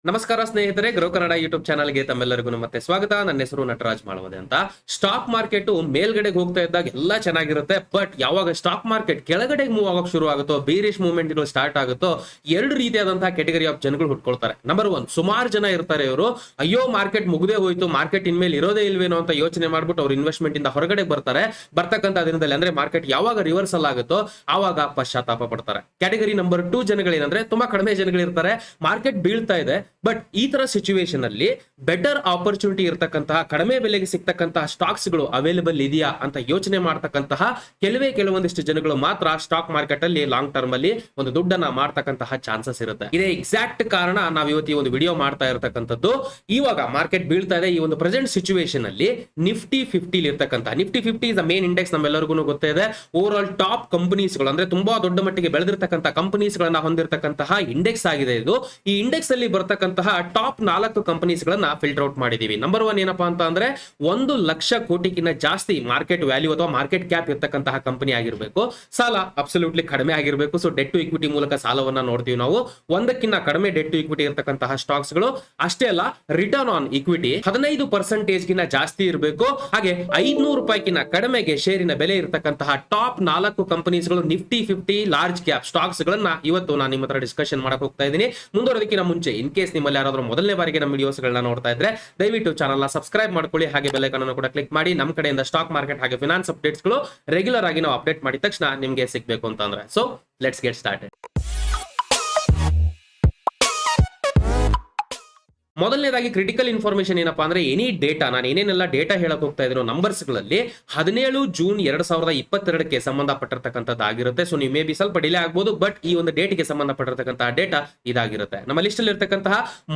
ನಮಸ್ಕಾರ ಸ್ನೇಹಿತರೆ, grow Kannada YouTube ಚಾನಲ್ಗೆ ತಮ್ಮೆಲ್ಲರಿಗೂ ಮತ್ತೆ ಸ್ವಾಗತ. ನನ್ನ ಹೆಸರು ನಟರಾಜ್ ಮಾಳವದೆ ಅಂತ. ಸ್ಟಾಕ್ ಮಾರ್ಕೆಟ್ ಮೇಲ್ಗಡೆಗೆ ಹೋಗ್ತಾ ಇದ್ದಾಗ ಎಲ್ಲ ಚೆನ್ನಾಗಿರುತ್ತೆ, ಬಟ್ ಯಾವಾಗ ಸ್ಟಾಕ್ ಮಾರ್ಕೆಟ್ ಕೆಳಗಡೆಗೆ ಮೂವ್ ಆಗಕ್ಕೆ ಶುರು ಆಗುತ್ತೋ, ಬೇರಿಶ್ ಮೂವ್ಮೆಂಟ್ ಗಳು ಸ್ಟಾರ್ಟ್ ಆಗುತ್ತೋ, ಎರಡು ರೀತಿಯಾದಂತಹ ಕೆಟಗರಿ ಆಫ್ ಜನಗಳು ಹುಟ್ಕೊಳ್ತಾರೆ. ನಂಬರ್ ಒನ್, ಸುಮಾರು ಜನ ಇರ್ತಾರೆ. ಇವರು ಅಯ್ಯೋ ಮಾರ್ಕೆಟ್ ಮುಗ್ದೇ ಹೋಯ್ತು, ಮಾರ್ಕೆಟ್ ಇನ್ಮೇಲೆ ಇರೋದೇ ಇಲ್ವೇನೋ ಅಂತ ಯೋಚನೆ ಮಾಡ್ಬಿಟ್ಟು ಅವ್ರು ಇನ್ವೆಸ್ಟ್ಮೆಂಟ್ ಇಂದ ಹೊರಗಡೆ ಬರ್ತಾರೆ. ಬರ್ತಕ್ಕಂಥ ದಿನದಲ್ಲಿ ಅಂದ್ರೆ ಮಾರ್ಕೆಟ್ ಯಾವಾಗ ರಿವರ್ಸಲ್ ಆಗುತ್ತೋ ಆವಾಗ ಪಶ್ಚಾತ್ತಾಪ ಪಡ್ತಾರೆ. ಕ್ಯಾಟಗರಿ ನಂಬರ್ 2 ಜನಗಳೇನಂದ್ರೆ ತುಂಬಾ ಕಡಿಮೆ ಜನಗಳಿರ್ತಾರೆ. ಮಾರ್ಕೆಟ್ ಬೀಳ್ತಾ ಇದೆ, ಬಟ್ ಈ ತರ ಸಿಚುವೇಶನ್ ಅಲ್ಲಿ ಬೆಟರ್ ಆಪರ್ಚುನಿಟಿ ಇರತಕ್ಕಂತಹ, ಕಡಿಮೆ ಬೆಲೆಗೆ ಸಿಗ್ತಕ್ಕಂತಹ ಸ್ಟಾಕ್ಸ್ ಗಳು ಅವೈಲೇಬಲ್ ಇದೆಯಾ ಅಂತ ಯೋಚನೆ ಮಾಡತಕ್ಕಂತಹ ಕೆಲವೊಂದಿಷ್ಟು ಜನಗಳು ಮಾತ್ರ ಸ್ಟಾಕ್ ಮಾರ್ಕೆಟ್ ಅಲ್ಲಿ ಲಾಂಗ್ ಟರ್ಮ್ ಅಲ್ಲಿ ಒಂದು ದುಡ್ಡನ್ನ ಮಾಡ್ತಕ್ಕಂತಹ ಚಾನ್ಸಸ್ ಇರುತ್ತೆ. ಇದೇ ಎಕ್ಸಾಕ್ಟ್ ಕಾರಣ ನಾವು ಇವತ್ತು ಈ ಒಂದು ವಿಡಿಯೋ ಮಾಡ್ತಾ ಇರತಕ್ಕಂಥದ್ದು. ಇವಾಗ ಮಾರ್ಕೆಟ್ ಬೀಳ್ತಾ ಇದೆ, ಈ ಒಂದು ಪ್ರೆಸೆಂಟ್ ಸಿಚುವೇಶನ್ ಅಲ್ಲಿ ನಿಫ್ಟಿ 50 ಇರ್ತಕ್ಕಂಥ Nifty 50 is the main index. ನಮ್ಮೆಲ್ಲರಿಗೂ ಗೊತ್ತಿದೆ. ಓವರ್ ಆಲ್ ಟಾಪ್ ಕಂಪನೀಸ್ ಗಳು ಅಂದ್ರೆ ತುಂಬಾ ದೊಡ್ಡ ಮಟ್ಟಿಗೆ ಬೆಳೆದಿರ್ತಕ್ಕಂಥ ಕಂಪನೀಸ್ ಗಳನ್ನ ಹೊಂದಿರತಕ್ಕಂತಹ ಇಂಡೆಕ್ಸ್ ಆಗಿದೆ ಇದು. ಈ ಇಂಡೆಕ್ಸ್ ಅಲ್ಲಿ ಬರ್ತಕ್ಕಂತಹ ಟಾಪ್ 4 ಕಂಪನೀಸ್ ಗಳನ್ನ ಫಿಲ್ಟರ್ ಔಟ್ ಮಾಡಿದೀವಿ. ನಂಬರ್ 1 ಏನಪ್ಪಾ ಅಂತ ಅಂದ್ರೆ 1,00,000 ಕೋಟಿಗಿಂತ ಜಾಸ್ತಿ ಮಾರ್ಕೆಟ್ ವ್ಯಾಲ್ಯೂ ಅಥವಾ ಮಾರ್ಕೆಟ್ ಕ್ಯಾಪ್ ಇರ್ತಕ್ಕಂತಹ ಕಂಪನಿ ಆಗಿರಬೇಕು. ಸಾಲ ಅಬ್ಸಲ್ಯೂಟ್ಲಿ ಕಡಿಮೆ ಆಗಿರಬೇಕು. ಸೊ ಡೆಟ್ ಟು ಇಕ್ವಿಟಿ ಮೂಲಕ ಸಾಲವನ್ನ ನೋಡ್ತೀವಿ ನಾವು. 1ಕ್ಕಿಂತ ಕಡಿಮೆ ಡೆಟ್ ಟು ಇಕ್ವಿಟಿ ಇರ್ತಕ್ಕಂತಹ ಸ್ಟಾಕ್ಸ್ ಗಳು. ಅಷ್ಟೇ ಅಲ್ಲ, ರಿಟರ್ನ್ ಆನ್ ಇಕ್ವಿಟಿ 15% ಗಿನ್ನ ಜಾಸ್ತಿ ಇರಬೇಕು. ಹಾಗೆ 500 ರೂಪಾಯಿಗಿನ್ನ ಕಡಿಮೆಗೆ ಶೇರಿನ ಬೆಲೆ ಇರತಕ್ಕಂತಹ ಟಾಪ್ 4 ಕಂಪನೀಸ್ ಗಳು ನಿಫ್ಟಿ 50 ಲಾರ್ಜ್ ಕ್ಯಾಪ್ ಸ್ಟಾಕ್ಸ್ ಗಳನ್ನ ಇವತ್ತು ನಾನು ನಿಮ್ಮ ಹತ್ರ ಡಿಸ್ಕಷನ್ ಮಾಡಕ್ ಹೋಗ್ತಾ ಇದ್ದೀನಿ. ಮುಂದುವರೆದಕ್ಕಿಂತ ಮುಂಚೆ ಇನ್ ಕೇಸ್ ನಿಮ್ಮಲ್ಲಿ ಯಾರಾದ್ರೂ ಮೊದಲನೇ ಬಾರಿಗೆ ನಮ್ಮ ವಿಡಿಯೋಸ್ ಗಳನ್ನ ನೋಡ್ತಾ ಇದ್ರೆ ದಯವಿಟ್ಟು ಚಾನಲ್ ನ ಸಬ್ಸ್ಕ್ರೈಬ್ ಮಾಡ್ಕೊಳ್ಳಿ. ಹಾಗೆ ಬೆಲ್ ಐಕಾನ್ ಅನ್ನು ಕೂಡ ಕ್ಲಿಕ್ ಮಾಡಿ. ನಮ್ಮ ಕಡೆಯಿಂದ ಸ್ಟಾಕ್ ಮಾರ್ಕೆಟ್ ಹಾಗೆ ಫಿನಾನ್ಸ್ ಅಪ್ಡೇಟ್ಸ್ ಗಳು ರೆಗ್ಯುಲರ್ ಆಗಿ ನಾವು ಅಪ್ಡೇಟ್ ಮಾಡಿದ ತಕ್ಷಣ ನಿಮಗೆ ಸಿಗಬೇಕು ಅಂತಂದ್ರೆ. So let's get started. ಮೊದಲನೇದಾಗಿ ಕ್ರಿಟಿಕಲ್ ಇನ್ಫಾರ್ಮೇಶನ್ ಏನಪ್ಪಾ ಅಂದ್ರೆ ಎನಿ ಡೇಟಾ, ನಾನು ಏನೇನೆಲ್ಲ ಡೇಟಾ ಹೇಳಕ್ ಹೋಗ್ತಾ ಇದ್ರು ನಂಬರ್ಸ್ ಗಳಲ್ಲಿ 17 ಜೂನ್ 2022ಕ್ಕೆ ಸಂಬಂಧಪಟ್ಟಿರ್ತಕ್ಕಂಥದ್ದು ಆಗಿರುತ್ತೆ. ಸೊ ನೀವು ಮೇ ಬಿ ಸ್ವಲ್ಪ ಡಿಲೇ ಆಗ್ಬೋದು, ಬಟ್ ಈ ಒಂದು ಡೇಟ್ಗೆ ಸಂಬಂಧಪಟ್ಟಿರ್ತಕ್ಕಂತಹ ಡೇಟಾ ಇದಾಗಿರುತ್ತೆ. ನಮ್ಮ ಲಿಸ್ಟ್ ಅಲ್ಲಿ ಇರ್ತಕ್ಕಂತಹ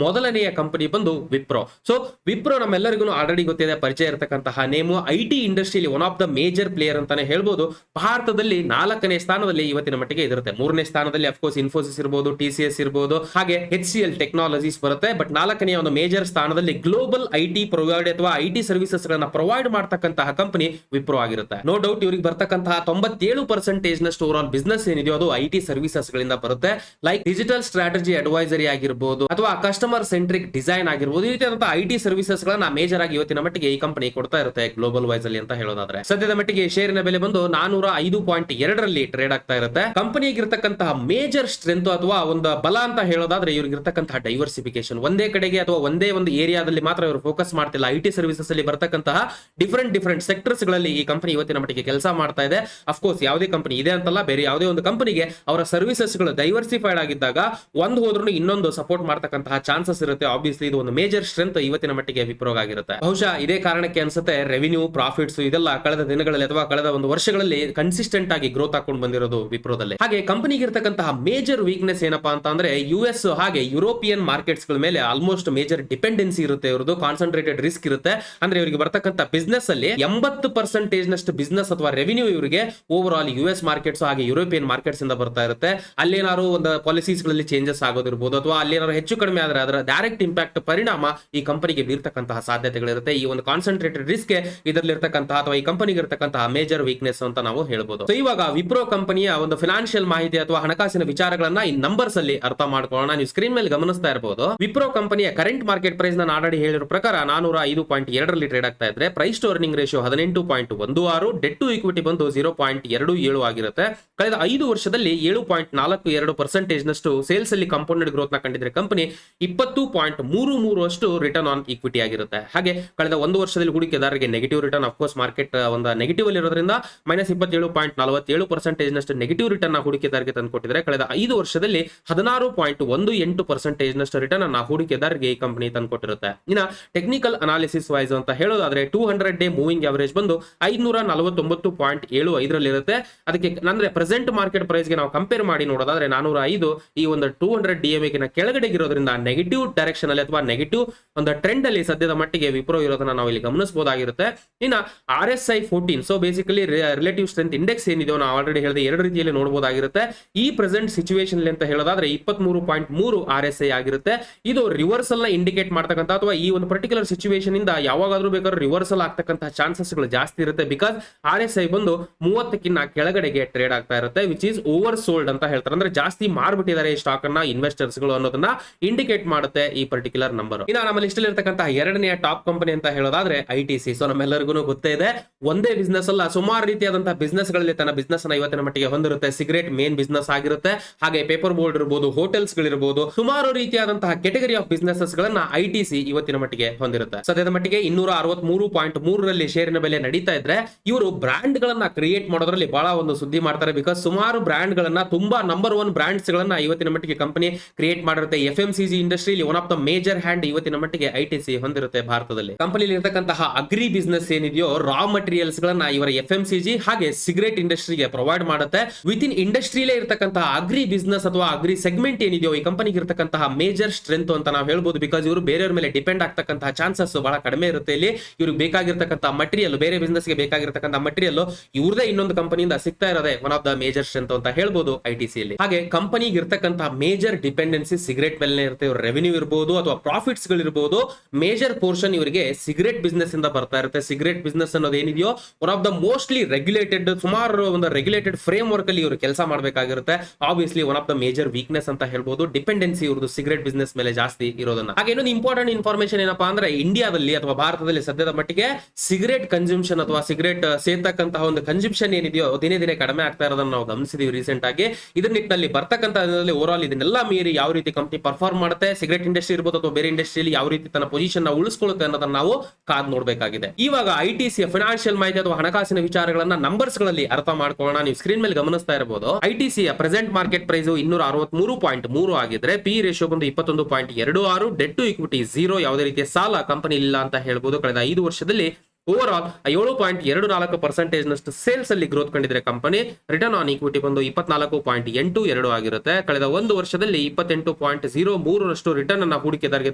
ಮೊದಲನೆಯ ಕಂಪನಿ ಬಂದು ವಿಪ್ರೋ. ಸೊ ವಿಪ್ರೋ ನಮ್ಮೆಲ್ಲರಿಗೂ ಆಲ್ರೆಡಿ ಗೊತ್ತಿದೆ, ಪರಿಚಯ ಇರತಕ್ಕಂತಹ ನೇಮು. ಐಟಿ ಇಂಡಸ್ಟ್ರಿಯಲ್ಲಿ one of the major player ಅಂತಾನೆ ಹೇಳ್ಬೋದು. ಭಾರತದಲ್ಲಿ 4ನೇ ಸ್ಥಾನದಲ್ಲಿ ಇವತ್ತಿನ ಮಟ್ಟಿಗೆ ಇರುತ್ತೆ. 3ನೇ ಸ್ಥಾನದಲ್ಲಿ ಅಫ್ಕೋರ್ಸ್ ಇನ್ಫೋಸಿಸ್ ಇರಬಹುದು, TCS ಇರಬಹುದು, ಹಾಗೆ HCL ಟೆಕ್ನಾಲಜೀಸ್ ಬರುತ್ತೆ. ಬಟ್ 4ನೇ ಒಂದು ಮೇಜರ್ ಸ್ಥಾನದಲ್ಲಿ ಗ್ಲೋಬಲ್ ಐಟಿ ಪ್ರೊವೈಡ್ ಅಥವಾ ಐಟಿ ಸರ್ವಿಸಸ್ ಗಳನ್ನ ಪ್ರೊವೈಡ್ ಮಾಡತಕ್ಕಂತಹ ಕಂಪನಿ ವಿಪ್ರೋ ಆಗಿರುತ್ತೆ. ನೋ ಡೌಟ್ ಇವರಿಗೆ ಬರ್ತಕ್ಕಂತಹ 97% ನಷ್ಟು ಓವರ್ ಆಲ್ ಬಿಸ್ನೆಸ್ ಏನಿದೆಯೋ ಅದು ಐಟಿ ಸರ್ವಿಸಸ್ ಗಳಿಂದ ಬರುತ್ತೆ. ಲೈಕ್ ಡಿಜಿಟಲ್ ಸ್ಟ್ರಾಟಜಿ ಅಡ್ವೈಸರಿ ಆಗಿರಬಹುದು ಅಥವಾ ಕಸ್ಟಮರ್ ಸೆಂಟ್ರಿಕ್ ಡಿಸೈನ್ ಆಗಿರಬಹುದು. ಈ ರೀತಿಯಾದಂತಹ ಐಟಿ ಸರ್ವಿಸಸ್ ಗಳನ್ನ ಮೇಜರ್ ಆಗಿ ಇವತ್ತಿನ ಮಟ್ಟಿಗೆ ಈ ಕಂಪನಿ ಕೊಡ್ತಾ ಇರುತ್ತೆ ಗ್ಲೋಬಲ್ ವೈಸ್ ಅಲ್ಲಿ ಅಂತ ಹೇಳೋದಾದ್ರೆ. ಸದ್ಯದ ಮಟ್ಟಿಗೆ ಶೇರಿನ ಬೆಲೆ ಬಂದು 405.2 ಟ್ರೇಡ್ ಆಗ್ತಾ ಇರುತ್ತೆ. ಕಂಪನಿಗೆ ಇರತಕ್ಕಂತಹ ಮೇಜರ್ ಸ್ಟ್ರೆಂತ್ ಅಥವಾ ಒಂದು ಬಲ ಅಂತ ಹೇಳೋದಾದ್ರೆ ಇವ್ರಿಗೆ ಇರತಕ್ಕಂತಹ ಡೈವರ್ಸಿಫಿಕೇಶನ್. ಒಂದೇ ಕಡೆಗೆ ಅಥವಾ ಒಂದೇ ಒಂದು ಏರಿಯಾದಲ್ಲಿ ಮಾತ್ರ ಇವರು ಫೋಕಸ್ ಮಾಡ್ತಿಲ್ಲ. ಐಟಿ ಸರ್ವಿಸಸ್ ಅಲ್ಲಿ ಬರ್ತಕ್ಕಂತಹ ಡಿಫರೆಂಟ್ ಸೆಕ್ಟರ್ಸ್ ಗಳಲ್ಲಿ ಈ ಕಂಪನಿ ಇವತ್ತಿನ ಮಟ್ಟಿಗೆ ಕೆಲಸ ಮಾಡ್ತಾ ಇದೆ. ಅಫ್ಕೋರ್ಸ್ ಯಾವುದೇ ಕಂಪನಿ ಇದೆ ಅಂತಲ್ಲ, ಬೇರೆ ಯಾವುದೇ ಒಂದು ಕಂಪನಿಗೆ ಅವರ ಸರ್ವಿಸಸ್ ಗಳು ಡೈವರ್ಸಿಫೈಡ್ ಆಗಿದ್ದಾಗ ಒಂದು ಹೋದ್ರೂ ಇನ್ನೊಂದು ಸಪೋರ್ಟ್ ಮಾಡ್ತಕ್ಕಂತಹ ಚಾನ್ಸಸ್ ಇರುತ್ತೆ. ಆಬ್ವಿಯಸ್ಲಿ ಇದು ಒಂದು ಮೇಜರ್ ಸ್ಟ್ರೆಂತ್ ಇವತ್ತಿನ ಮಟ್ಟಿಗೆ ವಿಪ್ರೋಗ್ ಆಗಿರುತ್ತೆ. ಬಹುಶಃ ಇದೇ ಕಾರಣಕ್ಕೆ ಅನ್ಸುತ್ತೆ ರೆವಿನ್ಯೂ, ಪ್ರಾಫಿಟ್ಸ್ ಇದೆಲ್ಲ ಕಳೆದ ದಿನಗಳಲ್ಲಿ ಅಥವಾ ಕಳೆದ ಒಂದು ವರ್ಷಗಳಲ್ಲಿ ಕನ್ಸಿಸ್ಟೆಂಟ್ ಆಗಿ ಗ್ರೋತ್ ಹಾಕೊಂಡು ಬಂದಿರೋದು ವಿಪ್ರೋದಲ್ಲಿ. ಹಾಗೆ ಕಂಪನಿಗೆ ಇರತಕ್ಕಂತಹ ಮೇಜರ್ ವೀಕ್ನೆಸ್ ಏನಪ್ಪಾ ಅಂತ ಅಂದ್ರೆ US ಹಾಗೆ ಯುರೋಪಿಯನ್ ಮಾರ್ಕೆಟ್ಸ್ ಗಳ ಮೇಲೆ ಆಲ್ಮೋಸ್ಟ್ ಮೇಜರ್ ಡಿಪೆಂಡೆನ್ಸಿ ಇರುತ್ತೆ. ಇವ್ರದ್ದು ಕಾನ್ಸಂಟ್ರೇಟೆಡ್ ರಿಸ್ಕ್ ಇರುತ್ತೆ. ಅಂದ್ರೆ ಇವರಿಗೆ ಬರ್ತಕ್ಕಂಥ ಬಿಸ್ನೆಸ್ ಅಲ್ಲಿ 80% ನಷ್ಟು ಬಿಸ್ನೆಸ್ ಅಥವಾ ರೆವಿನ್ಯೂ ಇವರಿಗೆ ಓವರ್ ಆಲ್ US ಮಾರ್ಕೆಟ್ಸ್ ಹಾಗೆ ಯುರೋಪಿಯನ್ ಮಾರ್ಕೆಟ್ಸ್ ಇಂದ ಬರ್ತಾ ಇರುತ್ತೆ. ಅಲ್ಲೇನಾದ್ರು ಒಂದು ಪಾಲಿಸೀಸ್ ಗಳಲ್ಲಿ ಚೇಂಜಸ್ ಆಗೋದಿರ್ಬೋದು ಅಥವಾ ಅಲ್ಲೇನಾದ್ರು ಹೆಚ್ಚು ಕಡಿಮೆ ಆದ್ರೆ ಅದರ ಡೈರೆಕ್ಟ್ ಇಂಪ್ಯಾಕ್ಟ್ ಪರಿಣಾಮ ಈ ಕಂಪನಿಗೆ ಬೀರ್ತಕ್ಕಂತಹ ಸಾಧ್ಯತೆಗಳಿರುತ್ತೆ. ಈ ಒಂದು ಕಾನ್ಸಂಟ್ರೇಟೆಡ್ ರಿಸ್ಕ್ ಇದರಲ್ಲಿ ಇರತಕ್ಕಂತಹ ಅಥವಾ ಈ ಕಂಪನಿಗೆ ಇರತಕ್ಕಂತಹ ಮೇಜರ್ ವೀಕ್ನೆಸ್ ಅಂತ ನಾವು ಹೇಳ್ಬೋದು. ಸೊ ಇವಾಗ ವಿಪ್ರೋ ಕಂಪನಿಯ ಒಂದು ಫಿನಾನ್ಷಿಯಲ್ ಮಾಹಿತಿ ಅಥವಾ ಹಣಕಾಸಿನ ವಿಚಾರಗಳನ್ನ ಈ ನಂಬರ್ಸ್ ಅಲ್ಲಿ ಅರ್ಥ ಮಾಡ್ಕೊಳ್ಳೋಣ. ನೀವು ಸ್ಕ್ರೀನ್ ಮೇಲೆ ಗಮನಿಸ್ತಾ ಇರಬಹುದು. ವಿಪ್ರೋ ಕಂಪನಿಯ ಕರೆಂಟ್ ಮಾರ್ಕೆಟ್ ಪ್ರೈಸ್ ನಾನು ಆಲ್ರೆಡಿ ಹೇಳಿರೋ ಪ್ರಕಾರ 405.2 ಟ್ರೇಡ್ ಆಗ್ತಾ ಇದ್ರೆ price to earning ratio 18.16, debt to equity ಬಂದು 0.27 ಆಗಿರುತ್ತೆ. ಕಳೆದ 5 ವರ್ಷದಲ್ಲಿ 7.42% ನಷ್ಟು ಸೇಲ್ಸ್ ಅಲ್ಲಿ ಕಾಂಪೌಂಡೆಡ್ ಗ್ರೋತ್ ನ ಕಂಡಿದ್ರೆ ಕಂಪನಿ 20.33 ಅಷ್ಟು ರಿಟರ್ನ್ ಆನ್ ಇಕ್ವಿಟಿ ಆಗಿರುತ್ತೆ. ಹಾಗೆ ಕಳೆದ 1 ವರ್ಷದಲ್ಲಿ ಹೂಡಿಕೆದಾರರಿಗೆ ನೆಗೆಟಿವ್ ರಿಟರ್ನ್, ಅಫ್ಕೋರ್ಸ್ ಮಾರ್ಕೆಟ್ ಒಂದು ನೆಗೆಟಿವ್ ಅಲ್ಲಿ ಇರೋದ್ರಿಂದ -27.47% ನಷ್ಟು ನೆಗೆಟಿವ್ ರಿಟರ್ನ್ ನ ಹೂಡಿಕೆದಾರರಿಗೆ ತಂದುಕೊಟ್ಟಿದ್ರೆ ಕಳೆದ 5 ವರ್ಷದಲ್ಲಿ 16.18% ನಷ್ಟು ರಿಟರ್ನ್ ಅನ್ನ ಹೂಡಿಕೆದಾರರಿಗೆ ಈ ಕಂಪನಿ ತಂದುಕೊಟ್ಟಿರುತ್ತೆ. ಇನ್ನ ಟೆಕ್ನಿಕಲ್ ಅನಾಲಿಸಿಸ್ ವೈಸ್ ಅಂತ ಹೇಳೋದಾದ್ರೆ 200 ಡೇ ಮೂವಿಂಗ್ ಅವರೇಜ್ ಬಂದು 549.75 ಇರುತ್ತೆ. ಅದಕ್ಕೆ ಅಂದ್ರೆ ಪ್ರೆಸೆಂಟ್ ಮಾರ್ಕೆಟ್ ಪ್ರೈಸ್ ಗೆ ನಾವು ಕಂಪೇರ್ ಮಾಡಿ ನೋಡೋದಾದ್ರೆ 405 ಈ ಒಂದು 200 DMA ಗಿನ ಕೆಳಗಡೆ ಇರೋದ್ರಿಂದ ನೆಗೆಟಿವ್ ಡೈರೆಕ್ಷನ್ ಅಲ್ಲಿ ಅಥವಾ ನೆಗೆಟಿವ್ ಒಂದು ಟ್ರೆಂಡ್ ಅಲ್ಲಿ ಸದ್ಯದ ಮಟ್ಟಿಗೆ ವಿಪ್ರೋ ಇರೋದನ್ನ ನಾವು ಇಲ್ಲಿ ಗಮನಿಸಬಹುದಾಗಿರುತ್ತೆ. ಇನ್ನ RSI 14, so basically relative strength index ಏನಿದೆ ನಾವು ಆಲ್ರೆಡಿ ಹೇಳಿದ ಎರಡು ರೀತಿಯಲ್ಲಿ ನೋಡಬಹುದಾಗಿರುತ್ತೆ. ಈ ಪ್ರೆಸೆಂಟ್ ಸಿಚುವೇಶನ್ ಅಂತ ಹೇಳೋದಾದ್ರೆ 23.3 RSI ಆಗಿರುತ್ತೆ. ಇದು ರಿವರ್ಸ್ ರಿವರ್ಸಲ್ ನ ಇಂಡಿಕೇಟ್ ಮಾಡ್ತಕ್ಕಂಥ ಅಥವಾ ಈ ಒಂದು ಪರ್ಟಿಕ್ಯುಲರ್ ಸಿಚುವೇಶನ್ ಇಂದ ಯಾವಾಗಾದ್ರೂ ಬೇಕಾದ್ರೂ ರಿವರ್ಸಲ್ ಆಗ್ತಕ್ಕಂಥ ಚಾನ್ಸಸ್ ಗಳು ಜಾಸ್ತಿ ಇರುತ್ತೆ. ಬಿಕಾಸ್ RSI ಬಂದು 30ಕ್ಕಿಂತ ಕೆಳಗಡೆಗೆ ಟ್ರೇಡ್ ಆಗ್ತಾ ಇರುತ್ತೆ, ವಿಚ್ ಈಸ್ ಓವರ್ ಸೋಲ್ಡ್ ಅಂತ ಹೇಳ್ತಾರೆ. ಅಂದ್ರೆ ಜಾಸ್ತಿ ಮಾರ್ಬಿಟ್ಟಿದ್ದಾರೆ ಈ ಸ್ಟಾಕ್ ಅನ್ನ ಇನ್ವೆಸ್ಟರ್ಸ್ ಗಳು ಅನ್ನೋದನ್ನ ಇಂಡಿಕೇಟ್ ಮಾಡುತ್ತೆ ಈ ಪರ್ಟಿಕ್ಯುಲರ್ ನಂಬರ್. ಇನ್ನು ನಮ್ಮ ಲಿಸ್ಟ್ ಅಲ್ಲಿ ಇರತಕ್ಕಂತಹ ಎರಡನೆಯ ಟಾಪ್ ಕಂಪನಿ ಅಂತ ಹೇಳೋದಾದ್ರೆ ITC. ಸೊ ನಮ್ಮೆಲ್ಲರಿಗೂ ಗೊತ್ತೇ ಇದೆ, ಒಂದೇ ಬಿಸ್ನೆಸ್ ಅಲ್ಲ ಸುಮಾರು ರೀತಿಯಾದಂತಹ ಬಿಸ್ನೆಸ್ ಗಳಲ್ಲಿ ತನ್ನ ಬಿಸ್ನೆಸ್ ಅನ್ನ ಇವತ್ತಿನ ಮಟ್ಟಿಗೆ ಹೊಂದಿರುತ್ತೆ. ಸಿಗರೇಟ್ ಮೇನ್ ಬಿಸ್ನೆಸ್ ಆಗಿರುತ್ತೆ, ಹಾಗೆ ಪೇಪರ್ ಬೋರ್ಡ್ ಇರಬಹುದು, ಹೋಟೆಲ್ಸ್ ಗಳಿರಬಹುದು, ಸುಮಾರು ರೀತಿಯಾದಂತಹ ಕೆಟಗರಿ ಆಫ್ ಬಿಸ್ನೆಸಸ್ ಗಳನ್ನ ITC ಇವತ್ತಿನ ಮಟ್ಟಿಗೆ ಹೊಂದಿರುತ್ತೆ. ಸದ್ಯದ ಮಟ್ಟಿಗೆ 263.3 ಶೇರಿನ ಬೆಲೆ ನಡೀತಾ ಇದ್ರೆ ಇವರು ಬ್ರಾಂಡ್ ಗಳನ್ನ ಕ್ರಿಯೇಟ್ ಮಾಡೋದ್ರಲ್ಲಿ ಬಹಳ ಒಂದು ಸುದ್ದಿ ಮಾಡ್ತಾರೆ. ಬಿಕಾಸ್ ಸುಮಾರು ಬ್ರಾಂಡ್ ಗಳನ್ನ, ತುಂಬಾ ನಂಬರ್ 1 ಬ್ರಾಂಡ್ಸ್ ಗಳನ್ನ ಇವತ್ತಿನ ಮಟ್ಟಿಗೆ ಕಂಪನಿ ಕ್ರಿಯೇಟ್ ಮಾಡಿರುತ್ತೆ. FMCG ಇಂಡಸ್ಟ್ರಿಯಲ್ಲಿ one of the major hand ಇವತ್ತಿನ ಮಟ್ಟಿಗೆ ITC ಹೊಂದಿರುತ್ತೆ ಭಾರತದಲ್ಲಿ. ಕಂಪನಿಯಲ್ಲಿ ಇರತಕ್ಕಂತಹ ಅಗ್ರಿ ಬಿಸ್ನೆಸ್ ಏನಿದೆಯೋ, ರಾ ಮಟೀರಿಯಲ್ಸ್ ಗಳನ್ನ ಇವರ FMCG ಹಾಗೆ ಸಿಗರೇಟ್ ಇಂಡಸ್ಟ್ರಿಗೆ ಪ್ರೊವೈಡ್ ಮಾಡುತ್ತೆ. ವಿತ್ ಇನ್ ಇಂಡಸ್ಟ್ರಿಯಲ್ಲೇ ಇರತಕ್ಕಂತಹ ಅಗ್ರಿ ಬಿಸ್ನೆಸ್ ಅಥವಾ ಅಗ್ರಿ ಸೆಗ್ಮೆಂಟ್ ಏನಿದೆಯೋ ಈ ಕಂಪನಿಗೆ ಇರತಕ್ಕಂತಹ ಮೇಜರ್ ಸ್ಟ್ರೆಂತ್ ಅಂತ ನಾವು ಹೇಳ್ಬೋದು. ಬಿಕಾಸ್ ಇವರು ಬೇರೆಯವ್ರ ಮೇಲೆ ಡಿಪೆಂಡ್ ಆಗ್ತಕ್ಕಂತಹ ಚಾನ್ಸಸ್ ಬಹಳ ಕಡಿಮೆ ಇರುತ್ತೆ. ಇಲ್ಲಿ ಇವ್ರಿಗೆ ಬೇಕಾಗಿರ್ತಕ್ಕಂತಹ ಮಟೀರಿಯಲ್, ಬೇರೆ ಬಿಸ್ನೆಸ್ ಗೆ ಬೇಕಾಗಿರ್ತಕ್ಕಂತಹ ಮಟೀರಿಯಲ್ ಇವ್ರದೇ ಇನ್ನೊಂದು ಕಂಪನಿಯಿಂದ ಸಿಗ್ತಾ ಇರೋದೇ one of the major strength ಅಂತ ಹೇಳ್ಬೋದು ITC ಅಲ್ಲಿ. ಹಾಗೆ ಕಂಪನಿಗೆ ಇರತಕ್ಕಂತಹ ಮೇಜರ್ ಡಿಪೆಂಡೆನ್ಸಿ ಸಿಗರೇಟ್ ಮೇಲೆ ಇರುತ್ತೆ. ಇವ್ರ ರೆವೆನ್ಯೂ ಇರಬಹುದು ಅಥವಾ ಪ್ರಾಫಿಟ್ಸ್ ಗಳಿರಬಹುದು, ಮೇಜರ್ ಪೋರ್ಷನ್ ಇವರಿಗೆ ಸಿಗರೇಟ್ ಬಿಸ್ನೆಸ್ ಇಂದ ಬರ್ತಾ ಇರುತ್ತೆ. ಸಿಗರೇಟ್ ಬಿಸ್ನೆಸ್ ಅನ್ನೋದು ಏನಿದೆಯೋ one of the mostly regulated, ಸುಮಾರು ಒಂದು ರೆಗ್ಯುಲೇಟೆಡ್ ಫ್ರೇಮ್ ವರ್ಕ್ ಅಲ್ಲಿ ಇವರು ಕೆಲಸ ಮಾಡಬೇಕಾಗಿರುತ್ತೆ. Obviously one of the major weakness ಅಂತ ಹೇಳ್ಬೋದು ಡಿಪೆಂಡೆನ್ಸಿ ಇವ್ರದ್ದು ಸಿಗರೇಟ್ ಬಿಸ್ನೆಸ್ ಮೇಲೆ ಜಾಸ್ತಿ ಇರೋದನ್ನ. ಹಾಗೆ ಇನ್ನೊಂದು ಇಂಪಾರ್ಟೆಂಟ್ ಇನ್ಫಾರ್ಮೇಶನ್ ಏನಪ್ಪಾ ಅಂದ್ರೆ, ಇಂಡಿಯಾದಲ್ಲಿ ಅಥವಾ ಭಾರತದಲ್ಲಿ ಸದ್ಯದ ಮಟ್ಟಿಗೆ ಸಿಗರೇಟ್ ಕನ್ಸ್ಯೂಮ್ಷನ್ ಅಥವಾ ಸಿಗರೇಟ್ ಸೇರ್ತಕ್ಕಂತಹ ಒಂದು ಕನ್ಸ್ಯೂಮ್ಷನ್ ಏನಿದೆಯೋ ದಿನೇ ದಿನೇ ಕಡಿಮೆ ಆಗ್ತಾ ಇರೋದನ್ನ ನಾವು ಗಮನಿಸಿದೀವಿ ರೀಸೆಂಟ್ ಆಗಿ. ಇದ್ರ ನಿಟ್ಟಿನಲ್ಲಿ ಬರ್ತಕ್ಕಂಥ ಓವರ್ ಆಲ್ ಇದನ್ನೆಲ್ಲ ಮೀರಿ ಯಾವ ರೀತಿ ಕಂಪನಿ ಪರ್ಫಾರ್ಮ್ ಮಾಡುತ್ತೆ, ಸಿಗರೇಟ್ ಇಂಡಸ್ಟ್ರಿ ಇರ್ಬೋದು ಅಥವಾ ಬೇರೆ ಇಂಡಸ್ಟ್ರಿಯಲ್ಲಿ ಯಾವ ರೀತಿ ತನ್ನ ಪೊಸಿಷನ್ ನ ಉಳಿಸ್ಕೊಳ್ಳುತ್ತೆ ಅನ್ನೋದನ್ನ ನಾವು ಕಾದ್ ನೋಡಬೇಕಾಗಿದೆ. ಇವಾಗ ITC ಫೈನಾನ್ಷಿಯಲ್ ಮಾಹಿತಿ ಅಥವಾ ಹಣಕಾಸಿನ ವಿಚಾರಗಳನ್ನ ನಂಬರ್ಸ್ ಗಳಲ್ಲಿ ಅರ್ಥ ಮಾಡ್ಕೊಳ್ಳೋಣ. ನೀವು ಸ್ಕ್ರೀನ್ ಮೇಲೆ ಗಮನಿಸ್ತಾ ಇರಬಹುದು, ITC ಪ್ರೆಸೆಂಟ್ ಮಾರ್ಕೆಟ್ ಪ್ರೈಸ್ 263.3 ಆಗಿದ್ರೆ ಪಿ ರೇಷಿಯೋ ಬಂದು 21.26, ಡೆಟ್ ಟು ಇಕ್ವಿಟಿ 0, ಯಾವುದೇ ರೀತಿಯ ಸಾಲ ಕಂಪನಿ ಇಲ್ಲ ಅಂತ ಹೇಳ್ಬೋದು. ಕಳೆದ 5 ವರ್ಷದಲ್ಲಿ ಓವರ್ ಆಲ್ 7.24% ನಷ್ಟು ಸೇಲ್ಸ್ ಅಲ್ಲಿ ಗ್ರೋತ್ ಕಂಡಿದ್ರೆ ಕಂಪನಿ. ರಿಟರ್ನ್ ಆನ್ ಈಕ್ವಿಟಿ ಬಂದು 24.82 ಆಗಿರುತ್ತೆ. ಕಳೆದ 1 ವರ್ಷದಲ್ಲಿ 28.03 ರಿಟರ್ನ್ ಅನ್ನ ಹೂಡಿಕೆದಾರರಿಗೆ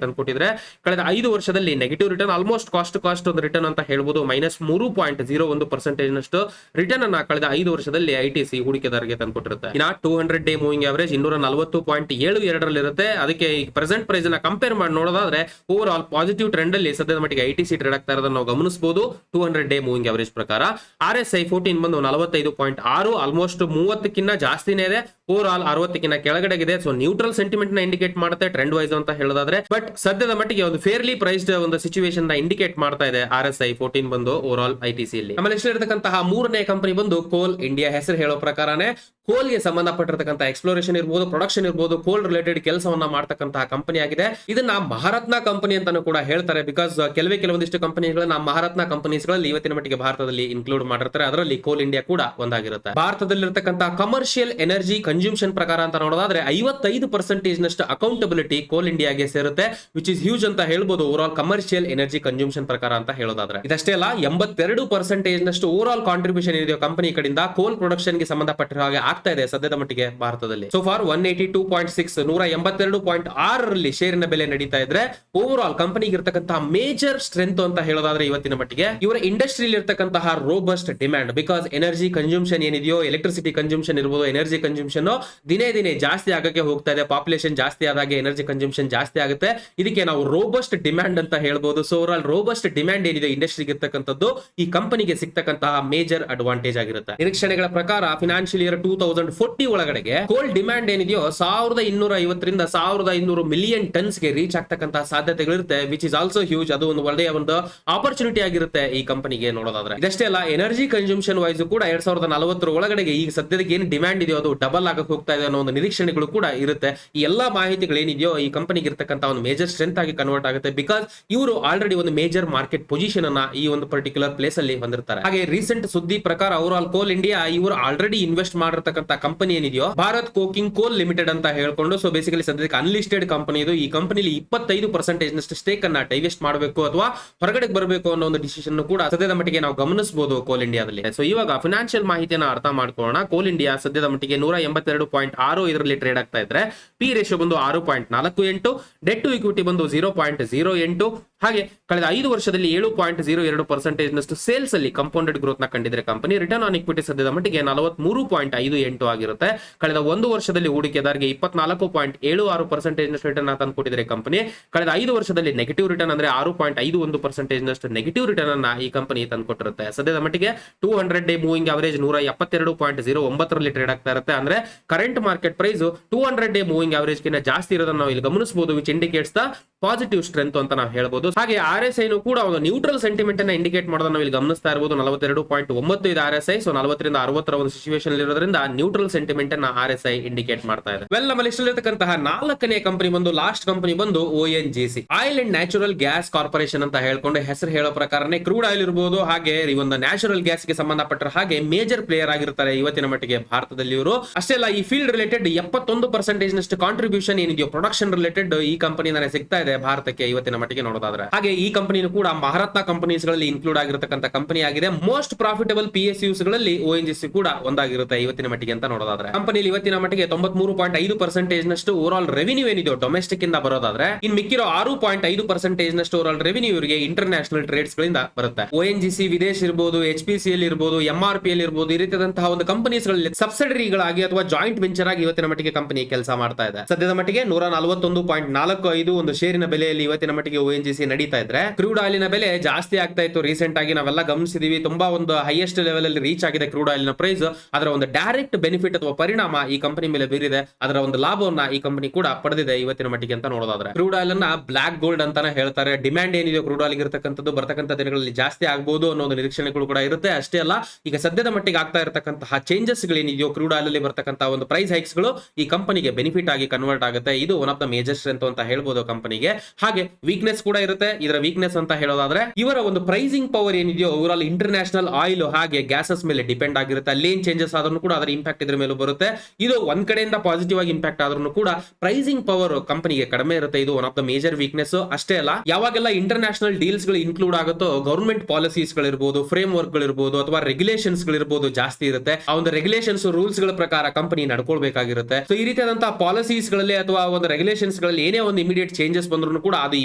ತಂದುಕೊಟ್ಟಿದ್ರೆ, ಕಳೆದ 5 ವರ್ಷದಲ್ಲಿ ನೆಗೆಟಿವ್ ರಿಟರ್ನ್, ಆಲ್ಮೋಸ್ಟ್ ಕಾಸ್ಟ್ ಒಂದು ರಿಟರ್ನ್ ಅಂತ ಹೇಳ್ಬೋದು. -3.01% ನಷ್ಟು ರಿಟರ್ನ್ ಅನ್ನ ಕಳೆದ 5 ವರ್ಷದಲ್ಲಿ ITC ಹೂಡಿಕೆದಾರರಿಗೆ ತಂದುಕೊಟ್ಟಿರುತ್ತೆ. ಇನ್ನ 200 ಡೇ ಮೂವಿಂಗ್ ಅವರೇಜ್ 240.72 ಇರುತ್ತೆ. ಅದಕ್ಕೆ ಪ್ರೆಸೆಂಟ್ ಪ್ರೈಸ್ ನ ಕಂಪೇರ್ ಮಾಡಿ ನೋಡೋದಾದ್ರೆ ಓವರ್ ಆಲ್ ಪಾಸಿಟಿವ್ ಟ್ರೆಂಡ್ ಅಲ್ಲಿ ಸದ್ಯದ ಮಟ್ಟಿಗೆ ITC ಟ್ರೇಡ್ ಆಗ್ತಾ ಇರೋದನ್ನ ನಾವು ಗಮನಿಸಬಹುದು. 200 ಡೇ ಮೂವಿಂಗ್ ಅವರೇಜ್ ಪ್ರಕಾರ RSI 14 ಬಂದು 45.6, ಆಲ್ಮೋಸ್ಟ್ 30ಕ್ಕಿಂತ ಜಾಸ್ತಿನೇ ಇದೆ. ಓವರ್ ಆಲ್ 60ಕ್ಕಿಂತ ಕೆಳಗಡೆಗಿದೆ. ಸೊ ನ್ಯೂಟ್ರಲ್ ಸೆಂಟಿಮೆಂಟ್ ನ ಇಂಡಿಕೇಟ್ ಮಾಡುತ್ತೆ ಟ್ರೆಂಡ್ ವೈಸ್ ಅಂತ ಹೇಳೋದಾದ್ರೆ. ಬಟ್ ಸದ್ಯದ ಮಟ್ಟಿಗೆ ಒಂದು ಫೇರ್ಲಿ ಪ್ರೈಸ್ಡ್ ಒಂದು ಸಿಚುವೇಶನ್ ನ ಇಂಡಿಕೇಟ್ ಮಾಡ್ತಾ ಇದೆ RSI 14 ಬಂದು ಓವರ್ ಆಲ್ ITC ಅಲ್ಲಿ. ಆಮೇಲೆ ಇರ್ತಕ್ಕಂತಹ ಮೂರನೇ ಕಂಪನಿ ಬಂದು ಕೋಲ್ ಇಂಡಿಯಾ. ಹೆಸರು ಹೇಳೋ ಪ್ರಕಾರನೇ ಕೋಲ್ಗೆ ಸಂಬಂಧಪಟ್ಟಿರ್ತಕ್ಕಂಥ ಎಕ್ಸ್ಪ್ಲೋರೇಷನ್ ಇರ್ಬೋದು, ಪ್ರೊಡಕ್ಷನ್ ಇರ್ಬೋದು, ಕೋಲ್ ರಿಲೇಟೆಡ್ ಕೆಲಸವನ್ನ ಮಾಡ್ತಕ್ಕಂತಹ ಕಂಪನಿ ಆಗಿದೆ. ಇದನ್ನ ಮಹಾರತ್ನ ಕಂಪನಿ ಅಂತಾನು ಕೂಡ ಹೇಳ್ತಾರೆ. ಬಿಕಾಸ್ ಕೆಲವೊಂದಿಷ್ಟು ಕಂಪನಿಗಳನ್ನ ಮಹಾರತ್ನ ಕಂಪನೀಸ್ ಗಳಲ್ಲಿ ಇವತ್ತಿನ ಮಟ್ಟಿಗೆ ಭಾರತದಲ್ಲಿ ಇನ್ಕ್ಲೂಡ್ ಮಾಡಿರ್ತಾರೆ. ಅದರಲ್ಲಿ ಕೋಲ್ ಇಂಡಿಯಾ ಕೂಡ ಒಂದಾಗಿರುತ್ತೆ. ಭಾರತದಲ್ಲಿರ್ತಕ್ಕಂತಹ ಕಮರ್ಷಿಯಲ್ ಎನರ್ಜಿ ಕನ್ಸ್ಯೂಮ್ಷನ್ ಪ್ರಕಾರ ಅಂತ ನೋಡೋದಾದ್ರೆ 55% ನಷ್ಟು ಅಕೌಂಟಬಿಲಿಟಿ ಕೋಲ್ ಇಂಡಿಯಾಗೆ ಸೇರುತ್ತೆ, ವಿಚ್ ಇಸ್ ಹ್ಯೂಜ್ ಅಂತ ಹೇಳ್ಬೋದು over all commercial energy consumption ಪ್ರಕಾರ ಅಂತ ಹೇಳೋದಾದ್ರೆ. ಇದಷ್ಟೇ ಅಲ್ಲ, 82% ನಷ್ಟು ಓವರ್ ಆಲ್ ಕಾಂಟ್ರಿಬ್ಯೂಷನ್ ಇದೆಯೋ ಕಂಪನಿ ಕಡೆಯಿಂದ ಕೋಲ್ ಪ್ರೊಡಕ್ಷನ್ ಗೆ ಸಂಬಂಧಪಟ್ಟ ಹಾಗೆ ಆಗ್ತಾ ಇದೆ ಸದ್ಯದ ಮಟ್ಟಿಗೆ ಭಾರತದಲ್ಲಿ. ಸೊ ಫಾರ್ 182.6 182.6 ಶೇರಿನ ಬೆಲೆ ನಡೀತಾ ಇದ್ರೆ ಓವರ್ ಆಲ್ ಕಂಪನಿಗೆ ಇರತಕ್ಕಂತಹ ಮೇಜರ್ ಸ್ಟ್ರೆಂತ್ ಅಂತ ಹೇಳೋದಾದ್ರೆ ಇವತ್ತಿನ ಮಟ್ಟಿಗೆ ಇವರ ಇಂಡಸ್ಟ್ರಿಯಲ್ಲಿ ಇರತಕ್ಕಂತಹ robust demand. Because energy consumption ಏನಿದೆಯೋ, ಎಲೆಕ್ಟ್ರಿಸಿಟಿ ಕನ್ಸ್ಯೂಮ್ಷನ್ ಇರ್ಬೋದು, ಎನರ್ಜಿ ಕನ್ಸ್ಯೂಮ್ಷನ್ ದಿನೇ ದಿನೇ ಜಾಸ್ತಿ ಆಗಕ್ಕೆ ಹೋಗ್ತಾ ಇದೆ. ಪಾಪ್ಯುಲೇಷನ್ ಜಾಸ್ತಿ ಆದಾಗೆ ಎನರ್ಜಿ ಕನ್ಸ್ಯೂಮ್ಷನ್ ಜಾಸ್ತಿ ಆಗುತ್ತೆ. ಇದಕ್ಕೆ ನಾವು ರೋಬಸ್ಟ್ ಡಿಮ್ಯಾಂಡ್ ಅಂತ ಹೇಳ್ಬೋದು. So over all robust demand ಏನಿದೆ ಇಂಡಸ್ಟ್ರಿಗೆ ಇರ್ತಕ್ಕಂಥದ್ದು ಈ ಕಂಪನಿಗೆ ಸಿಗ್ತಕ್ಕಂತಹ ಮೇಜರ್ ಅಡ್ವಾಂಟೇಜ್ ಆಗಿರುತ್ತೆ. ನಿರೀಕ್ಷಣೆಗಳ ಪ್ರಕಾರ ಫಿನಾನ್ಷಿಯಲ್ ಇಯರ್ 2040 ಒಳಗಡೆಗೆ ಕೋಲ್ ಡಿಮ್ಯಾಂಡ್ ಏನಿದೆಯೋ 1250ರಿಂದ 1500 ಮಿಲಿಯನ್ ಟನ್ಸ್ ಗೆ ರೀಚ್ ಆಗ್ತಕ್ಕಂತಹ ಸಾಧ್ಯತೆಗಳಿರುತ್ತೆ, ವಿಚ್ ಇಸ್ ಆಲ್ಸೋ ಹ್ಯೂಜ್. ಅದು ಒಂದು ಒಳ್ಳೆಯ ಒಂದು ಆಪರ್ಚುನಿಟಿ ಆಗಿರುತ್ತೆ ಈ ಕಂಪನಿಗೆ ನೋಡೋದಾದ್ರೆ. ಇದಷ್ಟೇ ಅಲ್ಲ, ಎನರ್ಜಿ ಕನ್ಸ್ಯೂಮ್ಷನ್ ವೈಸ್ ಕೂಡ 2040 ಒಳಗಡೆಗೆ ಈಗ ಸದ್ಯಕ್ಕೆ ಏನು ಡಿಮ್ಯಾಂಡ್ ಇದೆಯೋ ಅದು ಡಬಲ್ ಆಗಕ್ಕೆ ಹೋಗ್ತಾ ಇದೆ ಅನ್ನೋ ಒಂದು ನಿರೀಕ್ಷಣೆಗಳು ಕೂಡ ಇರುತ್ತೆ. ಈ ಎಲ್ಲಾ ಮಾಹಿತಿಗಳು ಏನಿದೆಯೋ ಈ ಕಂಪನಿಗೆ ಇರತಕ್ಕಂತ ಒಂದು ಮೇಜರ್ ಸ್ಟ್ರೆಂತ್ ಆಗಿ ಕನ್ವರ್ಟ್ ಆಗುತ್ತೆ. ಬಿಕಾಸ್ ಇವರು ಆಲ್ರೆಡಿ ಒಂದು ಮೇಜರ್ ಮಾರ್ಕೆಟ್ ಪೊಸಿಷನ್ ಅನ್ನ ಈ ಒಂದು ಪರ್ಟಿಕ್ಯುಲರ್ ಪ್ಲೇಸ್ ಅಲ್ಲಿ ಹೊಂದಿರ್ತಾರೆ. ಹಾಗೆ ರೀಸೆಂಟ್ ಸುದ್ದಿ ಪ್ರಕಾರ ಓವರ್ ಆಲ್ ಕೋಲ್ ಇಂಡಿಯಾ ಇವರು ಆಲ್ರೆಡಿ ಇನ್ವೆಸ್ಟ್ ಮಾಡಿರ್ತಕ್ಕಂಥ ಕಂಪನಿ ಏನಿದೆಯೋ ಭಾರತ್ ಕೋಕಿಂಗ್ ಕೋಲ್ ಲಿಮಿಟೆಡ್ ಅಂತ ಹೇಳ್ಕೊಂಡು, ಸೊ ಬೇಸಿಕಲಿ ಸದ್ಯಕ್ಕೆ ಅನ್ಲಿಸ್ಟೆಡ್ ಕಂಪನಿ ಇದು. ಈ ಕಂಪನಿಲಿ 25% ನಷ್ಟು ಸ್ಟೇಕ್ ಅನ್ನ ಡೈವೆಸ್ಟ್ ಮಾಡಬೇಕು ಅಥವಾ ಹೊರಗಡೆ ಬರಬೇಕು ಅನ್ನೋ ಒಂದು ಡಿಸಿಷನ್ ಕೂಡ ಸದ್ಯದ ಮಟ್ಟಿಗೆ ನಾವು ಗಮನಿಸಬಹುದು ಕೋಲ್ ಇಂಡಿಯಾದಲ್ಲಿ. ಸೊ ಇವಾಗ ಫಿನಾನ್ಷಿಯಲ್ ಮಾಹಿತಿಯನ್ನ ಅರ್ಥ ಮಾಡ್ಕೊಳ್ಳೋಣ. ಕೋಲ್ ಇಂಡಿಯಾ ಸದ್ಯದ ಮಟ್ಟಿಗೆ 182.6 ಇದರಲ್ಲಿ ಟ್ರೇಡ್ ಆಗ್ತಾ ಇದ್ರೆ ಪಿ ರೇಷಿಯೋ ಬಂದು 6.48, ಡೆಟ್ ಟು ಇಕ್ವಿಟಿ ಬಂದು 0.08, ಹಾಗೆ ಕಳೆದ 5 ವರ್ಷದಲ್ಲಿ 7.02% ನಷ್ಟು ಸೇಲ್ಸ್ ಅಲ್ಲಿ ಕಂಪೌಂಡೆಡ್ ಗ್ರೋತ್ ನ ಕಂಡಿದ್ರೆ ಕಂಪನಿ. ರಿಟರ್ನ್ ಆನ್ ಇಕ್ವಿಟಿ ಸದ್ಯದ ಮಟ್ಟಿಗೆ 43.58 ಆಗಿರುತ್ತೆ. ಕಳೆದ 1 ವರ್ಷದಲ್ಲಿ ಹೂಡಿಕೆದಾರರಿಗೆ 24.76% ನಷ್ಟು ರಿಟರ್ನ್ ತಂದುಕೊಟ್ಟಿದ್ರೆ ಕಂಪನಿ. ಕಳೆದ 5 ವರ್ಷದಲ್ಲಿ ನೆಗೆಟಿವ್ ರಿಟರ್ನ್ ಅಂದ್ರೆ 6.51% ನಷ್ಟು ನೆಗೆಟಿವ್ ರಿಟರ್ನ್ ಅನ್ನ ಈ ಕಂಪನಿ ತಂದುಕೊಟ್ಟಿರುತ್ತೆ. ಸದ್ಯದ ಮಟ್ಟಿಗೆ 200 ಡೇ ಮೂವಿಂಗ್ ಅವರೇಜ್ 172.09 ಟ್ರೇಡ್ ಆಗ್ತಾ ಇರುತ್ತೆ. ಅಂದ್ರೆ current market price 200 day moving average ಗಿಂತ ಜಾಸ್ತಿ ಇರೋದನ್ನ ನಾವು ಇಲ್ಲಿ ಗಮನಿಸಬಹುದು, which indicates the positive strength ಅಂತ ನಾವು ಹೇಳ್ಬೋದು. ಹಾಗೆ RSI ಕೂಡ ಒಂದು ನ್ಯೂಟ್ರಲ್ ಸೆಂಟಿಮೆಂಟ್ ಅನ್ನ ಇಂಡಿಕೇಟ್ ಮಾಡೋದನ್ನ ನಾವು ಇಲ್ಲಿ ಗಮನಿಸ್ತಾ ಇರಬಹುದು. 42.9 ಇದು RSI. ಸೊ 40ರಿಂದ 60ರ ಒಂದು ಸಿಚುವೇಶನ್ ಇರೋದ್ರಿಂದ ನ್ಯೂಟ್ರಲ್ ಸೆಂಟಿಮೆಂಟ್ ಅನ್ನ RSI ಇಂಡಿಕೇಟ್ ಮಾಡ್ತಾ ಇದೆ. ವೆಲ್, ನಮ್ಮಲ್ಲಿ ಇಷ್ಟಲ್ಲಿರತಕ್ಕಂತಹ 4ನೇ ಕಂಪನಿ ಬಂದು ಲಾಸ್ಟ್ ಕಂಪನಿ ಬಂದು ONGC, oil and natural gas corporation ಅಂತ ಹೇಳ್ಕೊಂಡು ಹೆಸರು ಹೇಳೋ ಪ್ರಕಾರನೇ ಕ್ರೂಡ್ ಆಯಿಲ್ ಇರಬಹುದು, ಹಾಗೆ ಈ ಒಂದು ನ್ಯಾಚುರಲ್ ಗ್ಯಾಸ್ ಗೆ ಸಂಬಂಧಪಟ್ಟ ಹಾಗೆ ಮೇಜರ್ ಪ್ಲೇಯರ್ ಆಗಿರ್ತಾರೆ ಇವತ್ತಿನ ಮಟ್ಟಿಗೆ ಭಾರತದಲ್ಲಿ ಇವರು. ಅಷ್ಟೇ ಅಲ್ಲ, ಈ ಫೀಲ್ಡ್ ರಿಲೇಟೆಡ್ 71% ನಷ್ಟು ಕಾಂಟ್ರಿಬ್ಯೂಷನ್ ಏನಿದೆಯೋ ಪ್ರೊಡಕ್ಷನ್ ರಿಲೇಟೆಡ್ ಈ ಕಂಪನಿಯಿಂದಾನೆ ಸಿಗ್ತಾ ಇದೆ ಭಾರತಕ್ಕೆ ಇವತ್ತಿನ ಮಟ್ಟಿಗೆ ನೋಡೋದಾದ್ರೆ. ಹಾಗೆ ಈ ಕಂಪನಿನೂ ಕೂಡ ಮಹಾರತ್ನ ಕಂಪನೀಸ್ ಗಳಲ್ಲಿ ಇನ್ಕ್ಲೂಡ್ ಆಗಿರತಕ್ಕಂತ ಕಂಪನಿ ಆಗಿದೆ. ಮೋಸ್ಟ್ ಪ್ರಾಫಿಟಬಲ್ PSUs ಗಳಲ್ಲಿ ONGC ಕೂಡ ಒಂದಾಗಿರುತ್ತೆ ಇವತ್ತಿನ ಮಟ್ಟಿಗೆ ಅಂತ ನೋಡೋದಾದ್ರೆ. ಕಂಪನಿಯಲ್ಲಿ ಇವತ್ತಿನ ಮಟ್ಟಿಗೆ 93.5% ನಷ್ಟು ಓವರ್ ಆಲ್ ರೆವಿನ್ಯೂ ಏನಿದೆಯೋ ಡೊಮೆಸ್ಟಿಕ್ ಇಂದ ಬರೋದಾದ್ರೆ, ಇನ್ ಮಿಕ್ಕಿರೋ 6.5% ನಷ್ಟು ಓವರ್ ಆಲ್ ರೆವಿನ್ಯೂ ಇವರಿಗೆ ಇಂಟರ್ನ್ಯಾಷನಲ್ ಟ್ರೇಡ್ಸ್ ಗಳಿಂದ ಬರುತ್ತೆ. ONGC ವಿದೇಶ ಇರಬಹುದು, HPCL ಇರಬಹುದು, MRPL ಇರಬಹುದು, ಈ ರೀತಿಯಾದಂತಹ ಒಂದು ಕಂಪನೀಸ್ ಗಳಲ್ಲಿ ಸಬ್ಸಿಡರಿಗಳಾಗಿ ಅಥವಾ ಜಾಯಿಂಟ್ ವೆಂಚರ್ ಆಗಿ ಇವತ್ತಿನ ಮಟ್ಟಿಗೆ ಕಂಪನಿ ಕೆಲಸ ಮಾಡ್ತಾ ಇದೆ. ಸದ್ಯದ ಮಟ್ಟಿಗೆ 141.45 ಒಂದು ಶೇರಿನ ಬೆಲೆಯಲ್ಲಿ ಇವತ್ತಿನ ಮಟ್ಟಿಗೆ ONGC ನಡೀತಾ ಇದ್ರೆ, ಕ್ರೂಡ್ ಆಯಿಲಿನ ಬೆಲೆ ಜಾಸ್ತಿ ಆಗ್ತಾ ಇತ್ತು ರೀಸೆಂಟ್ ಆಗಿ, ನಾವೆಲ್ಲ ಗಮನಿಸಿದೀವಿ. ತುಂಬಾ ಒಂದು ಹೈಯೆಸ್ಟ್ ಲೆವೆಲ್ ಅಲ್ಲಿ ರೀಚ್ ಆಗಿದೆ ಕ್ರೂಡ್ ಆಯಿಲ್ನ ಪ್ರೈಸ್. ಅದರ ಒಂದು ಡೈರೆಕ್ಟ್ ಬೆನಿಫಿಟ್ ಅಥವಾ ಪರಿಣಾಮ ಈ ಕಂಪನಿ ಮೇಲೆ ಬೀರಿದೆ. ಅದರ ಒಂದು ಲಾಭವನ್ನ ಈ ಕಂಪನಿ ಕೂಡ ಪಡೆದಿದೆ ಇವತ್ತಿನ ಮಟ್ಟಿಗೆ ಅಂತ ನೋಡೋದಾದ್ರೆ. ಕ್ರೂಡ್ ಆಯಿಲ್ ಅನ್ನ ಬ್ಲಾಕ್ ಗೋಲ್ಡ್ ಅಂತಾನೆ ಹೇಳ್ತಾರೆ. ಡಿಮ್ಯಾಂಡ್ ಏನಿದೆ ಕ್ರೂಡ್ ಆಯಿಲ್ ಇರತಕ್ಕಂಥದ್ದು ಬರ್ತಕ್ಕಂಥ ದಿನಗಳಲ್ಲಿ ಜಾಸ್ತಿ ಆಗಬಹುದು ಅನ್ನೋ ಒಂದು ನಿರೀಕ್ಷಣೆಗಳು ಕೂಡ ಇರುತ್ತೆ. ಅಷ್ಟೇ ಅಲ್ಲ, ಈಗ ಸದ್ಯದ ಮಟ್ಟಿಗೆ ಆಗ್ತಾ ಇರತಕ್ಕಂತಹ ಚೇಂಜಸ್ ಗಳೇನಿದೆಯೋ ಕ್ರೂಡ್ ಆಯಿಲ್ ಅಲ್ಲಿ ಬರ್ತಕ್ಕಂತಹ ಒಂದು ಪ್ರೈಸ್ ಹೈಕ್ಸ್ ಗಳು ಈ ಕಂಪನಿಗೆ ಬೆನಿಫಿಟ್ ಆಗಿ ಕನ್ವರ್ಟ್ ಆಗುತ್ತೆ. ಇದು one of the major strength ಅಂತ ಹೇಳ್ಬೋದು ಕಂಪನಿಗೆ. ಹಾಗೆ ವೀಕ್ನೆಸ್ ಕೂಡ ಇರುತ್ತೆ. ಇದರ ವೀಕ್ನೆಸ್ ಅಂತ ಹೇಳೋದಾದ್ರೆ, ಇವರ ಒಂದು ಪ್ರೈಸಿಂಗ್ ಪವರ್ ಏನಿದೆಯೋ ಓವರ್ ಆಲ್ ಇಂಟರ್ನ್ಯಾಷನಲ್ ಆಯಿಲ್ ಹಾಗೆ ಗ್ಯಾಸಸ್ ಮೇಲೆ ಡಿಪೆಂಡ್ ಆಗಿರುತ್ತೆ. ಅಲ್ಲಿ ಏನ್ ಚೇಂಜಸ್ ಆದ್ರೂ ಕೂಡ ಅದರ ಇಂಪ್ಯಾಕ್ಟ್ ಇದ್ರ ಮೇಲೆ ಬರುತ್ತೆ. ಇದು ಒಂದ್ ಕಡೆಯಿಂದ ಪಾಸಿಟಿವ್ ಆಗಿ ಇಂಪ್ಯಾಕ್ಟ್ ಆದ್ರೂ ಕೂಡ ಪ್ರೈಸಿಂಗ್ ಪವರ್ ಕಂಪನಿಗೆ ಕಡಿಮೆ ಇರುತ್ತೆ. ಇದು one of the major weakness. ಅಷ್ಟೇ ಅಲ್ಲ, ಯಾವಾಗೆಲ್ಲ ಇಂಟರ್ನ್ಯಾಷನಲ್ ಡೀಲ್ಸ್ ಗಳು ಇನ್ಕ್ಲೂಡ್ ಆಗುತ್ತೋ ಗವರ್ಮೆಂಟ್ ಪಾಲಿಸೀಸ್ ಗಳಿರ್ಬೋದು, ಫ್ರೇಮ್ ವರ್ಕ್ ಗಳಿರ್ಬೋದು, ಅಥವಾ ರೆಗ್ಯುಲೇಷನ್ಸ್ ಗಳಿರ್ಬೋದು ಜಾಸ್ತಿ ಇರುತ್ತೆ. ಆ ಒಂದು ರೆಗ್ಯುಲೇಷನ್ಸ್ ರೂಲ್ಸ್ ಗಳ ಪ್ರಕಾರ ಕಂಪನಿ ನಡ್ಕೊಳ್ಬೇಕಾಗಿರುತ್ತೆ. ಸೊ ಈ ರೀತಿಯಾದಂತಹ ಪಾಲಿಸೀಸ್ ಗಳಲ್ಲಿ ಅಥವಾ ಒಂದು ರೆಗ್ಯುಲೇಷನ್ಸ್ ಗಳಲ್ಲಿ ಏನೇ ಒಂದು ಇಮಿಡಿಯೇಟ್ ಚೇಂಜಸ್ ಬಂದ್ರು ಕೂಡ ಅದು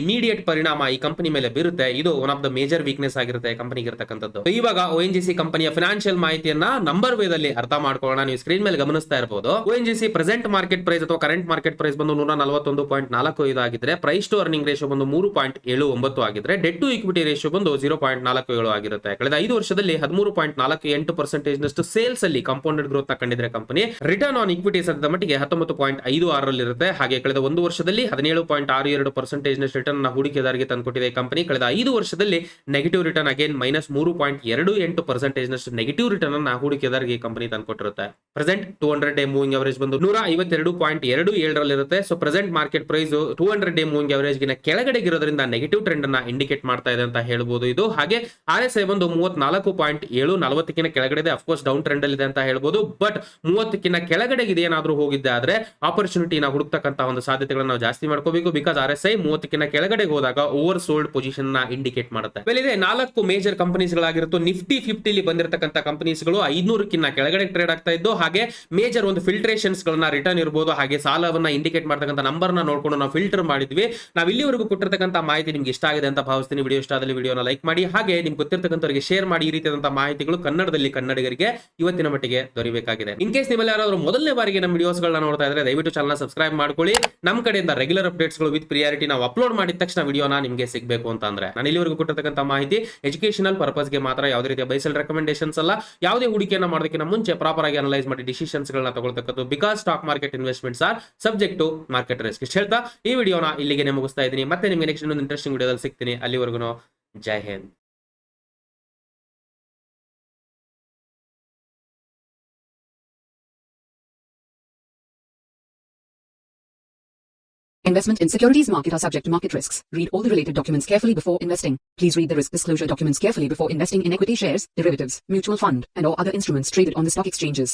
ಇಮಿಡಿಯೇಟ್ ಪರಿಣಾಮ ಈ ಕಂಪನಿ ಮೇಲೆ ಬೀರುತ್ತೆ. ಇದು one of the major weakness ಆಗಿರುತ್ತೆ ಕಂಪನಿಗೆ ಇರತಕ್ಕಂಥದ್ದು. ಇವಾಗ ONGC ಕಂಪನಿಯ ಫೈನಾನ್ಷಿಯಲ್ ಮಾಹಿತಿಯನ್ನ ನಂಬರ್ ವೇದಲ್ಲಿ ಅರ್ಥ ಮಾಡ್ಕೊಳ್ಳೋಣ. ನೀವು ಸ್ಕ್ರೀನ್ ಮೇಲೆ ಗಮನಿಸ್ತಾ ಇರಬಹುದು. ONGC ಪ್ರೆಸೆಂಟ್ ಮಾರ್ಕೆಟ್ ಪ್ರೈಸ್ ಅಥವಾ ಕರೆಂಟ್ ಮಾರ್ಕೆಟ್ ಪ್ರೈಸ್ ಬಂದು 141.45 ಆಗಿದ್ರೆ, ಪ್ರೈಸ್ ಟು ಅರ್ನಿಂಗ್ ರೇಷಿಯೋ ಬಂದು 3.79 ಆಗಿದ್ರೆ, ಡೆಟ್ ಟು ಇಕ್ವಿಟಿ ರೇಷಿಯೋ ಬಂದು 0.47 ಆಗಿರುತ್ತೆ. ಕಳೆದ 5 ವರ್ಷದಲ್ಲಿ 13.48% ನಷ್ಟು ಸೇಲ್ಸ್ ಅಲ್ಲಿ ಕಂಪೌಂಡೆಡ್ ಗ್ರೋತ್ ನ ಕಂಡಿದ್ರೆ ಕಂಪನಿ. ರಿಟರ್ನ್ ಆನ್ ಇಕ್ವಿಟಿ ಸದ್ಯದ ಮಟ್ಟಿಗೆ 19.56 ಇರುತ್ತೆ. ಹಾಗೆ ಕಳೆದ 1 ವರ್ಷದಲ್ಲಿ 17.62% ನಷ್ಟು ರಿಟರ್ನ್ ಹೂಡಿಕೆದಾರರಿಗೆ ತಂದುಕೊಟ್ಟಿದೆ ಕಂಪನಿ. ಕಳೆದ 5 ವರ್ಷದಲ್ಲಿ ನೆಗೆಟಿವ್ ರಿಟರ್ನ್ ಅಗೇನ್ -3.28% ನಷ್ಟು ನೆಗೆಟಿವ್ ರಿಟರ್ನ್ ಅನ್ನ ಹೂಡಿಕೆದಾರರಿಗೆ ಕಂಪನಿ ತಂದುಕೊಟ್ಟಿರುತ್ತೆ. ಪ್ರೆಸೆಂಟ್ 200 ಡೇ ಮೂವಿಂಗ್ ಅವರೇಜ್ ಬಂದು 152.27 ಇರುತ್ತೆ. So present market price 200 day moving average ಗಿನ ಕೆಳಗಡೆ ಇರೋದ್ರಿಂದ ನೆಗೆಟಿವ್ ಟ್ರೆಂಡ್ ಅನ್ನ ಇಂಡಿಕೇಟ್ ಮಾಡ್ತಾ ಇದೆ ಅಂತ ಹೇಳ್ಬೋದು. ಇದು ಹಾಗೆ RSI ಬಂದು 34.740 ಕೆಳಗಡೆ ಇದೆ. ಅಫ್ಕೋರ್ಸ್ ಡೌನ್ ಟ್ರೆಂಡ್ ಅಲ್ಲಿ ಇದೆ ಅಂತ ಹೇಳ್ಬೋದು. ಬಟ್ 30 ಕೆಳಗಡೆ ಇದೆ ಏನಾದ್ರೂ ಹೋಗಿದ್ದೆ ಆದ್ರೆ ಆಪರ್ಚುನಿಟಿನ ಹುಡುಕ್ತಕ್ಕಂತ ಒಂದು ಸಾಧ್ಯತೆಗಳನ್ನ ನಾವು ಜಾಸ್ತಿ ಮಾಡ್ಕೋಬೇಕು. ಬಿಕಾಸ್ RSI 30 ಕೆಳಗಡೆ ಹೋದಾಗ ಓವರ್ ಸೋಲ್ಡ್ ಪೊಸಿಷನ್ ನ ಇಂಡಿಕೇಟ್ ಮಾಡುತ್ತೆ. ಇದೆ 4 ಮೇಜರ್ ಕಂಪನೀಸ್ ಗಳಾಗಿರುತ್ತೆ. ನಿಫ್ಟಿ 50 ಬಂದಿರತಕ್ಕಂತ ಕಂಪನೀಸ್ ಗಳು 500 ಕೆಳಗಡೆ ಟ್ರೇಡ್ ಆಗ್ತಾ ಇದ್ದು, ಹಾಗೆ ಮೇಜರ್ ಒಂದು ಫಿಲ್ಟ್ರೇಷನ್ಸ್ ಗಳನ್ನ ರಿಟರ್ನ್ ಇರಬಹುದು, ಹಾಗೆ ಸಾಲವನ್ನ ಇಂಡಿಕೇಟ್ ಮಾಡತಕ್ಕಂತ ನಂಬರ್ ನ ನೋಡ್ಕೊಂಡು ನಾವು ಫಿಲ್ಟರ್ ಮಾಡಿದ್ವಿ. ನಾವು ಇಲ್ಲಿವರೆಗೂ ಕೊಟ್ಟಿರ್ತಕ್ಕಂತ ಮಾಹಿತಿ ನಿಮ್ಗೆ ಇಷ್ಟ ಆಗಿದೆ ಅಂತ ಭಾವಿಸ್ತೀನಿ. ವಿಡಿಯೋ ಇಷ್ಟ ಆದಲ್ಲಿ ವಿಡಿಯೋನ ಲೈಕ್ ಮಾಡಿ, ಹಾಗೆ ನಿಮ್ಗೆ ಗೊತ್ತಿರತಕ್ಕಂಥವರಿಗೆ ಶೇರ್ ಮಾಡಿ. ಈ ರೀತಿಯಾದಂತಹ ಮಾಹಿತಿಗಳು ಕನ್ನಡದಲ್ಲಿ ಕನ್ನಡಿಗರಿಗೆ ಇವತ್ತಿನ ಮಟ್ಟಿಗೆ ದೊರೆಯಬೇಕಾಗಿದೆ. ಇನ್ ಕೇಸ್ ನಿಮ್ಮಲ್ಲಿ ಯಾರಾದ್ರೂ ಮೊದಲನೇ ಬಾರಿಗೆ ನಮ್ಮ ವಿಡಿಯೋಸ್ ಗಳನ್ನ ನೋಡ್ತಾ ಇದ್ರೆ ದಯವಿಟ್ಟು ಚಾನಲ್ ಸಬ್ಸ್ಕ್ರೈಬ್ ಮಾಡ್ಕೊಳ್ಳಿ. ನಮ್ಮ ಕಡೆಯಿಂದ ರೆಗ್ಯುಲರ್ ಅಪ್ಡೇಟ್ಸ್ ಗಳು ವಿತ್ ಪ್ರಿಯಾರಿಟಿ ನಾವು ಅಪ್ಲೋಡ್ ಮಾಡಿದ ತಕ್ಷಣ ವಿಡಿಯೋನ ನಿಮಗೆ ಸಿಗಬೇಕು ಅಂತ ಅಂದ್ರೆ, ನಾನು ಇಲ್ಲಿವರೆಗೂ ಕೊಟ್ಟಿರ್ತಕ್ಕಂಥ ಮಾಹಿತಿ ಎಜುಕೇಶನಲ್ ಪರ್ಪಸ್ ಗೆ ಮಾತ್ರ, ಯಾವುದೇ ರೀತಿಯ ಬೈಸಲ್ ರೆಕಮೆಂಡೇಶನ್ಸ್ ಅಲ್ಲ. ಯಾವುದೇ ಹೂಡಿಕೆಯನ್ನ ಮಾಡೋದಕ್ಕಿಂತ ಮುಂಚೆ ಪ್ರಾಪರ್ ಆಗಿ ಅನಲೈಸ್ ಮಾಡಿ ಡಿಸಿಷನ್ಸ್ ಗಳನ್ನ ತಗೊಳ್ತಕ್ಕದ್ದು. Because stock market investments are subject to market risk. ಇಷ್ಟು ಹೇಳ್ತಾ ಈ ವಿಡಿಯೋನ ಇಲ್ಲಿಗೆ ಮುಗಿಸ್ತಾ ಇದ್ದೀನಿ. ಮತ್ತೆ ನಿಮಗೆ ನೆಕ್ಸ್ಟ್ ಇನ್ನೊಂದು ಇಂಟ್ರೆಸ್ಟಿಂಗ್ ವಿಡಿಯೋದಲ್ಲಿ ಸಿಗ್ತೀನಿ. ಅಲ್ಲಿವರೆಗೂ ಜೈ Hind. Investment in securities market are subject to market risks. Read all the related documents carefully before investing. Please read the risk disclosure documents carefully before investing in equity shares, derivatives, mutual fund, and or other instruments traded on the stock exchanges.